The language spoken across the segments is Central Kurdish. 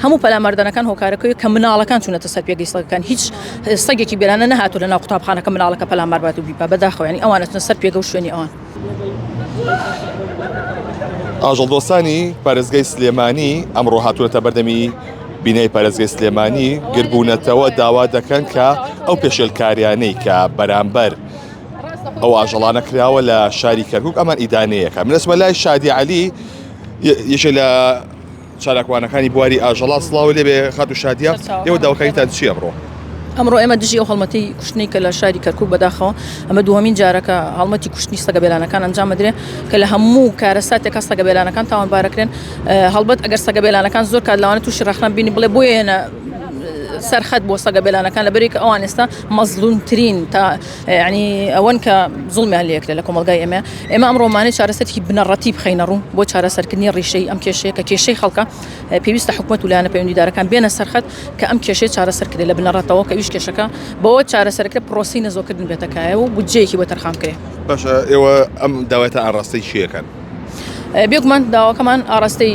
هەموو پەلامەردانەکان هۆکارەکەی کە مناڵەکان چوونەتە سەر پێگەی سەگەکان هیچ سەگێکی بێلانە نەهاتوو لە ناو قوتابخانەکە مناڵەکە پەلامەر بات و بیپا بەداخەوە ینی ئەوانە چونە سەر پێگە و شوێنی ئەوان. ئاژەڵدۆستانی پارێزگای سلێمانی ئەمڕۆ هاتوونەتە بەردەمی بینەی پارێزگای سلێمانی گربوونەتەوە داوا دەکەن کە ئەو پێشێلکاریانەی کە بەرامبەر ئەو ئاژەڵانە کراوە لە شاری کەرکووک ئەمان ئیدانەیەەکە منەسمە لای شادی عەلی یەکێک لە چالاکوانەکانی بواری ئاژەڵا سڵاو لێبێ خات و شادیە ئێوە داواکاریتان چی ئەمڕۆ؟ ئەمڕۆ ئێمە دژی ئەو هەڵمەتی کوشتنی کە لە شاری کەرکووک بەداخەوە ئەمە دووەمین جارەکە هەڵمەتی کوشتنی سەگە بێلانەکان ئەنجام بدرێت کە لە هەموو کارەساتێکە سەگە بێلانەکان تاوانبارەکرێن هەڵبەت ئەگەر سەگە بێلانەکان زۆر کات لەوانە تووشی ڕەخنان بینی بڵێ بۆیە سەرخەت بۆ سەگە بێلانەکان لەبەرێک کە ئەوان ئێستا مەزلومترین تا ینی ئەوەن کە زوڵمیان لێکرێت لە کۆمەلگای ئێمە ئەمڕۆمانەی چارەسەرێکی بنەڕەتی بخەینە ڕوو بۆ چارەسەرکردنی ڕیشەی ئەم کێشەیە کە کێشەی خەڵکە پێویستە حکوومەت و لایەنە پەیوەندیدارەکان بێنە سەرخەت کە ئەم کێشەی چارەسەرکرێت لە بنەڕەتەوە کە ویش کێشەکە بەوە چارەسەرکرێت پرۆسی نەزۆکردن بێتەکایە و بودجەیەکی بۆ تەرخانکرێ. باشە ئێوە ئەم داوایتە ئاڕاستەی چیەکەن؟ بێگومان داواکەمان ئاڕاستەی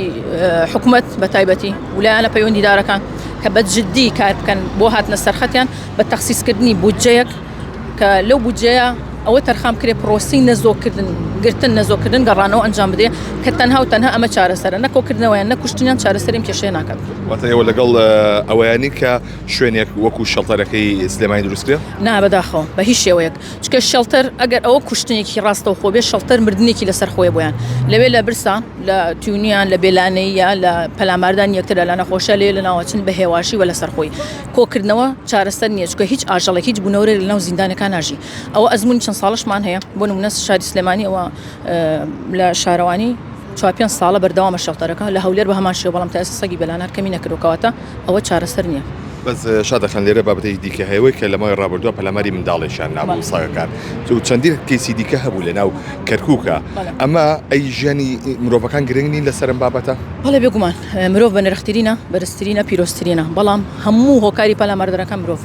حکوومەت بە تایبەتی و لایەنە پەیوەندیدارەکان کە بە جددی کار بکەن بۆ هاتنە سەرخەتیان بە تەخسیسکردنی بودجەیەک کە لەو بودجەیە ئەوە تەرخام کرێ پرۆسی نەزۆکردن گرتن نەزۆکردن گەڕانەوە ئەنجام بدێ کە تەنها و تەنها ئەمە چارەسەرە نەکۆکردنەوەیان نەکوشتنیان چارەسەریم کێشەیە ناکات. واتە ئێوە لەگەڵ ئەوەیانی کە شوێنێک وەکو شەڵتەرەکەی سلێمانی دروستکرێ؟ نا بەداخەوە بە هیچ شێوەیەک چکە شەڵتەر ئەگەر ئەوە کوشتنێکی ڕاستەوە خۆ بێ شەڵتەر مردنێکی لەسەر خۆی بۆیان لەوێ لە برسان لە تیونیان لە بێلانەیە لە پەلاماردان یەکترە لە نەخۆشە لێ لە ناوچن بە هێواشی وە لەسەر خۆی کۆکردنەوە چارەسەر نییە چکە هیچ ئاژەڵێک هیچ بوونەوەرێک لە ناو زیندانەکان ناژی ئەوە ئەزمموی چەند ساڵشمان هەیە بۆ نمونە شاری سلێمانی ئەوە لە شارەوانی 4 ساڵە بەردەوامە شەڵتەرەکە لە هەولێر بە هەمان شێوە بەڵام تا ئێستا سەگی بێلانە کەمی نەکردوکەواتە ئەوە چارەسەر نییە. بەس شادەخان لێرە بابەتەی دیکە هەیەوەی کە لە ماوەی ڕابردووە پەلاماری منداڵێکیان نابوو ساگەکان و چەندین کەیسی دیکە هەبوو لە ناو کەرکووکە ئەمە ئەی ژیانی مرۆڤەکان گرنگ نین لەسەرم بابەتە؟ بەڵێ بێگومان مرۆڤ بە نرخترینە بەرزترینە پیرۆستترینە بەڵام هەموو هۆکاری پەلاماردەرەکان مرۆڤ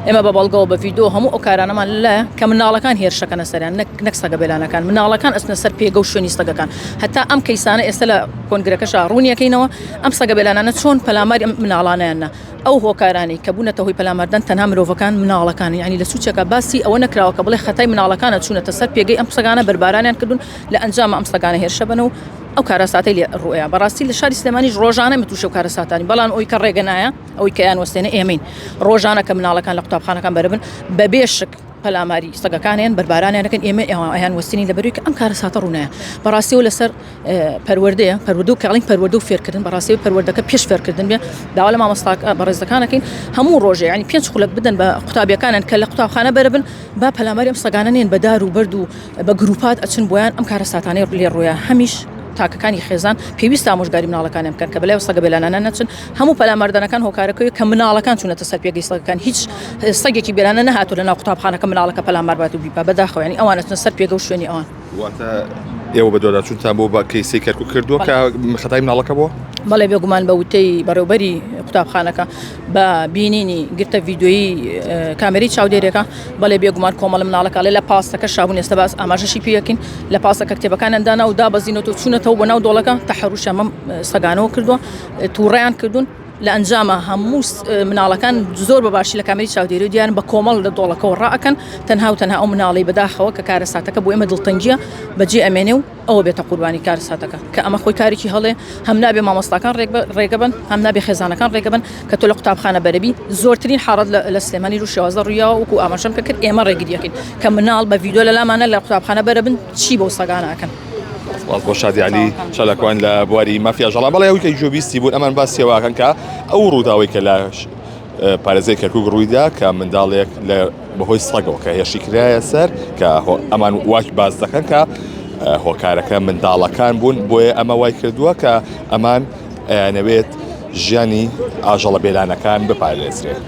ئێمە بە بەڵگەوە بە ڤیدۆ هەموو ئەو کارانەمان لە کە مناڵەکان هێرشەکەنە سەریان نەک سەگە بێلانەکان مناڵەکان ئەستنە سەر پێگە و شوێنی سەگەکان هەتا ئەم کەیسانە ئێستا لە کۆنگرەکەش ڕوونیەکەینەوە ئەم سەگە بێلانانە چۆن پەلاماری مناڵانەیانە ئەو هۆکارانی کە بوونەتە هۆی پەلاماردن تەنها مرۆڤەکان مناڵەکان یعنی لە سوچێکە باسی ئەوە نەکراوە کە بڵێ خەتای مناڵەکانە چوونەتە سەر پێگەی ئەم سەگانە بەربارانیان کردوون لە ئەنجامە ئەم سەگانە هێرشە بنەوە ئەو کارەساتی لێ ڕوەیە بەڕاستی لە شاری سلێمانیش ڕۆژانە متوشە و کارەساتانی بەڵام ئەوی کە ڕێگەنایە ئەوی کە یان وەستێنە ئێمەین ڕۆژانە کە مناڵەکان لە قوتابخانەکان بەرەبن بە بێشک پەلاماری سەگەکانیان بەربارانیانەکەن ئێمە ئەیان وەستنی لەبەروی کە ئەم کارەساتە ڕوونایە بەڕاستیەوە لەسەر پەروەردەیە پەروەردە و کاڵین پەروەردە و فێرکردن بەڕاستی پەروەردەکە پێش فێرکردن بێ داوا لە مامۆستاکە بەڕێزەکانەکەین هەموو ڕۆژێ ینی 5 خولەک بدەن بە قوتابیەکانن کە لە قوتابخانە بەرەبن با پەلاماری ئەم سەگانە نێن بە دار و بەرد و بە گروپات ئەچن بۆیان ئەم کارەساتانەی لێ ڕوویە هەمیش تاکەکانی خێزان پێویستە ئامۆژگاری مناڵەکانیان بکەن کە بەلای سەگە بێلانانە نەچن هەموو پەلاماردانەکان هۆکارەکەی کە مناڵەکان چوونەتە سەر پێگەی سەگەکان هیچ سەگێکی بێلانە نەهاتوو لە ناو قوتابخانەکە مناڵەکە پەلامار بات و بیپا بەداخەوە ینی ئەوانە چونە سەر پێگە و شوێنی ئەوان. واتە ئێوە بە دۆداچوونتان بۆ بە کەیسەی کەرکووک کردووە کە خەتای مناڵەکە بووە؟ بەڵێ بێگومان بە وتەی بەڕێوەبەری قوتابخانەکە بە بینینی گرتە ڤیدۆیی کامێرەی چاودێرێکە بەڵێ بێگومان کۆمەڵ مناڵەکە لێ لە پاسەکە شابوون ئێستا باس ئاماژەشی پێیەکەین لە پاسەکە کتێبەکانیاندانا و دابەزینەوە و چوونەتەوە بە ناو دۆڵەکە تەحەڕوشە مەم سەگانەوە کردووە تووڕێیان کردوون لە ئەنجامە هەموو مناڵەکان زۆر بەباشی لە کامێرەی چاودێری و دییان بە کۆمەڵ لە دۆڵەکەەوە ڕائەکەن تەنها و تەنها ئەو مناڵی بەداخەوە کە کارەساتەکە بۆ ئێمە دڵتەنگیە بەجێ ئەمێنێ و ئەوە بێتە قوربانی کارەساتەکە کە ئەمە خۆی کارێکی هەڵێ هەم نابێ مامۆستاکان ڕێگەبن هەم نابێ خێزانەکان ڕێگەبن کە تۆ لە قوتابخانە بەرەبی زۆرترین حاڵەت لە سلێمانی رو شێوازە ڕوویاوە وەکو ئاماژەم کە کرد ئێمە ڕێگریەکەین کە مناڵ بە ڤیدۆ لە لامانە لە قوتابخانە بەرەبن چی بۆ سەگانەکەن. بۆ شادی عەلی چالاکوان لە بواری مافیا ژەڵا بەڵێ ئەوی کە جۆبیستی بوون ئەمان باسیێواکەن کە ئەو ڕووداوی کە لە پارێزەی کەرکووک ڕوویدا کە منداڵێک لە بەهۆی سەگەوە کە هێرشی کرایە سەر کە ئەمان واک باز دەکەن کە هۆکارەکە منداڵەکان بوون بۆیە ئەمە وای کردووە کە ئەمان ئەیانەوێت ژیانی ئاژەڵە بێلانەکان بپارێزرێت.